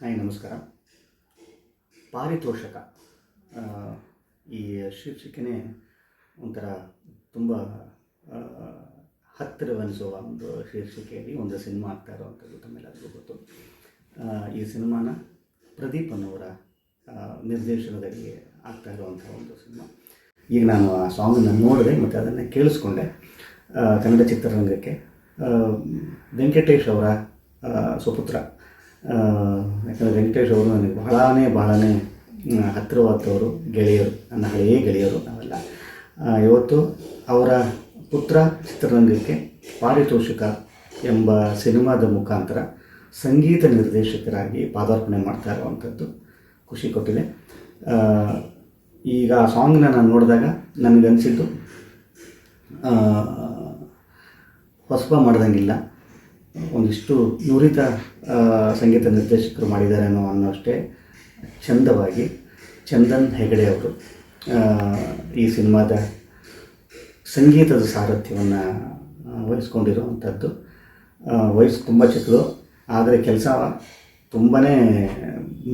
Hi ನಮಸ್ಕಾರ. ಪಾರಿತೋಷಕ ಈ ಶೀರ್ಷಿಕೆನೇ ಒಂಥರ ತುಂಬ ಹತ್ತಿರವೆನಿಸುವ ಒಂದು ಶೀರ್ಷಿಕೆಯಲ್ಲಿ ಒಂದು ಸಿನಿಮಾ ಆಗ್ತಾ ಇರುವಂಥದ್ದು ತಮ್ಮೆಲ್ಲರಿಗೂ ಗೊತ್ತು. ಈ ಸಿನಿಮಾನ ಪ್ರದೀಪ್ ಅನ್ನೋರ ನಿರ್ದೇಶನದಲ್ಲಿ ಆಗ್ತಾ ಇರುವಂಥ ಒಂದು ಸಿನಿಮಾ. ಈಗ ನಾನು ಆ ಸಾಂಗನ್ನು ನೋಡಿದೆ ಮತ್ತು ಅದನ್ನು ಕೇಳಿಸ್ಕೊಂಡೆ. ಕನ್ನಡ ಚಿತ್ರರಂಗಕ್ಕೆ ವೆಂಕಟೇಶ್ ಅವರ ಸುಪುತ್ರ. ಯಾಕಂದರೆ ವೆಂಕಟೇಶ್ ಅವರು ನನಗೆ ಬಹಳನೇ ಹತ್ತಿರವಾದವರು, ಗೆಳೆಯರು, ನನ್ನ ಹಳೆಯ ಗೆಳೆಯರು ನಾವೆಲ್ಲ. ಇವತ್ತು ಅವರ ಪುತ್ರ ಚಿತ್ರರಂಗಕ್ಕೆ ಪಾರಿತೋಷಕ ಎಂಬ ಸಿನಿಮಾದ ಮುಖಾಂತರ ಸಂಗೀತ ನಿರ್ದೇಶಕರಾಗಿ ಪಾದಾರ್ಪಣೆ ಮಾಡ್ತಾ ಇರುವಂಥದ್ದು ಖುಷಿ ಕೊಟ್ಟಿದೆ. ಈಗ ಆ ಸಾಂಗ್ನ ನಾನು ನೋಡಿದಾಗ ನನಗನ್ಸಿದ್ದು ಹೊಸಬ ಮಾಡ್ದಂಗಿಲ್ಲ, ಒಂದಿಷ್ಟು ನುರಿತ ಸಂಗೀತ ನಿರ್ದೇಶಕರು ಮಾಡಿದ್ದಾರೆ ಅನ್ನೋಷ್ಟೇ ಚಂದವಾಗಿ ಚಂದನ್ ಹೆಗಡೆ ಅವರು ಈ ಸಿನಿಮಾದ ಸಂಗೀತದ ಸಾರಥ್ಯವನ್ನು ವಹಿಸ್ಕೊಂಡಿರುವಂಥದ್ದು. ವಯಸ್ಸು ತುಂಬ ಚಿಕ್ಕದು, ಆದರೆ ಕೆಲಸ ತುಂಬಾ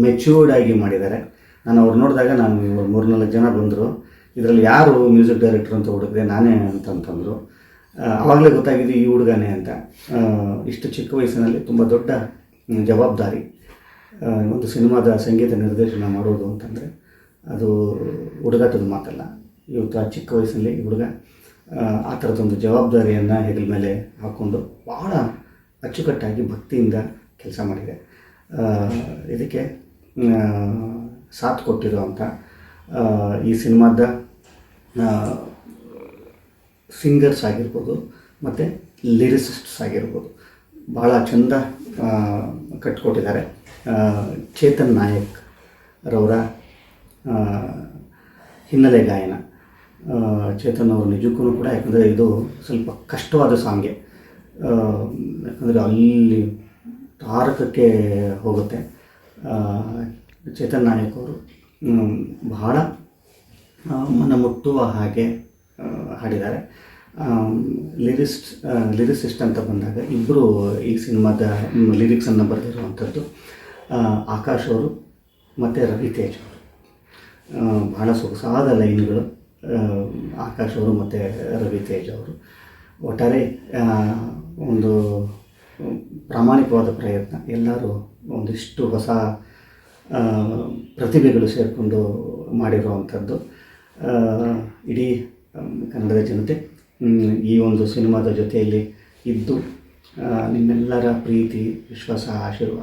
ಮೆಚ್ಯೂರ್ಡಾಗಿ ಮಾಡಿದ್ದಾರೆ. ನಾನು ಅವ್ರು ನೋಡಿದಾಗ ನಾನು 3-4 ಜನ ಬಂದರು, ಇದರಲ್ಲಿ ಯಾರು ಮ್ಯೂಸಿಕ್ ಡೈರೆಕ್ಟ್ರು ಅಂತ ಹುಡುಕಿದೆ, ನಾನೇ ಅಂತಂತಂದರು. ಆವಾಗಲೇ ಗೊತ್ತಾಗಿದೆ ಈ ಹುಡುಗನೇ ಅಂತ. ಇಷ್ಟು ಚಿಕ್ಕ ವಯಸ್ಸಿನಲ್ಲಿ ತುಂಬ ದೊಡ್ಡ ಜವಾಬ್ದಾರಿ, ಒಂದು ಸಿನಿಮಾದ ಸಂಗೀತ ನಿರ್ದೇಶನ ಮಾಡೋದು ಅಂತಂದರೆ ಅದು ಹುಡುಗಾಟದ ಮಾತಲ್ಲ. ಇವತ್ತು ಆ ಚಿಕ್ಕ ವಯಸ್ಸಿನಲ್ಲಿ ಈ ಹುಡುಗ ಆ ಥರದೊಂದು ಜವಾಬ್ದಾರಿಯನ್ನು ಹೆಗಲ ಮೇಲೆ ಹಾಕ್ಕೊಂಡು ಭಾಳ ಅಚ್ಚುಕಟ್ಟಾಗಿ ಭಕ್ತಿಯಿಂದ ಕೆಲಸ ಮಾಡಿದೆ. ಇದಕ್ಕೆ ಸಾಥ್ ಕೊಟ್ಟಿರುವಂಥ ಈ ಸಿನಿಮಾದ ಸಿಂಗರ್ಸ್ ಆಗಿರ್ಬೋದು ಮತ್ತು ಲಿರಿಸಿಸ್ಟ್ಸ್ ಆಗಿರ್ಬೋದು ಭಾಳ ಚಂದ ಕಟ್ಕೊಟ್ಟಿದ್ದಾರೆ. ಚೇತನ್ ನಾಯಕ್ ರವರ ಹಿನ್ನೆಲೆ ಗಾಯನ. ಚೇತನ್ ಅವರು ನಿಜಕ್ಕೂ ಕೂಡ, ಯಾಕಂದರೆ ಇದು ಸ್ವಲ್ಪ ಕಷ್ಟವಾದ ಸಾಂಗೆ, ಯಾಕಂದರೆ ಅಲ್ಲಿ ತಾರಕಕ್ಕೆ ಹೋಗುತ್ತೆ. ಚೇತನ್ ನಾಯಕ್ ಅವರು ಬಹಳ ಮನಮುಟ್ಟುವ ಹಾಗೆ ಹಾಡಿದ್ದಾರೆ. ಲಿರಿಸಿಸ್ಟ್ ಅಂತ ಬಂದಾಗ ಇಬ್ಬರು ಈ ಸಿನಿಮಾದ ಲಿರಿಕ್ಸನ್ನು ಬರೆದಿರುವಂಥದ್ದು ಆಕಾಶ್ ಅವರು ಮತ್ತು ರವಿ ತೇಜ್ ಅವರು. ಬಹಳ ಸೊಗಸಾದ ಲೈನ್ಗಳು ಆಕಾಶ್ ಅವರು ಮತ್ತು ರವಿ ತೇಜ್ ಅವರು. ಒಟ್ಟಾರೆ ಒಂದು ಪ್ರಾಮಾಣಿಕವಾದ ಪ್ರಯತ್ನ. ಎಲ್ಲರೂ ಒಂದಿಷ್ಟು ಹೊಸ ಪ್ರತಿಭೆಗಳು ಸೇರಿಕೊಂಡು ಮಾಡಿರುವಂಥದ್ದು. ಇಡೀ ಕನ್ನಡದ ಜನತೆ ಈ ಒಂದು ಸಿನಿಮಾದ ಜೊತೆಯಲ್ಲಿ ಇದ್ದು ನಿಮ್ಮೆಲ್ಲರ ಪ್ರೀತಿ, ವಿಶ್ವಾಸ, ಆಶೀರ್ವಾದ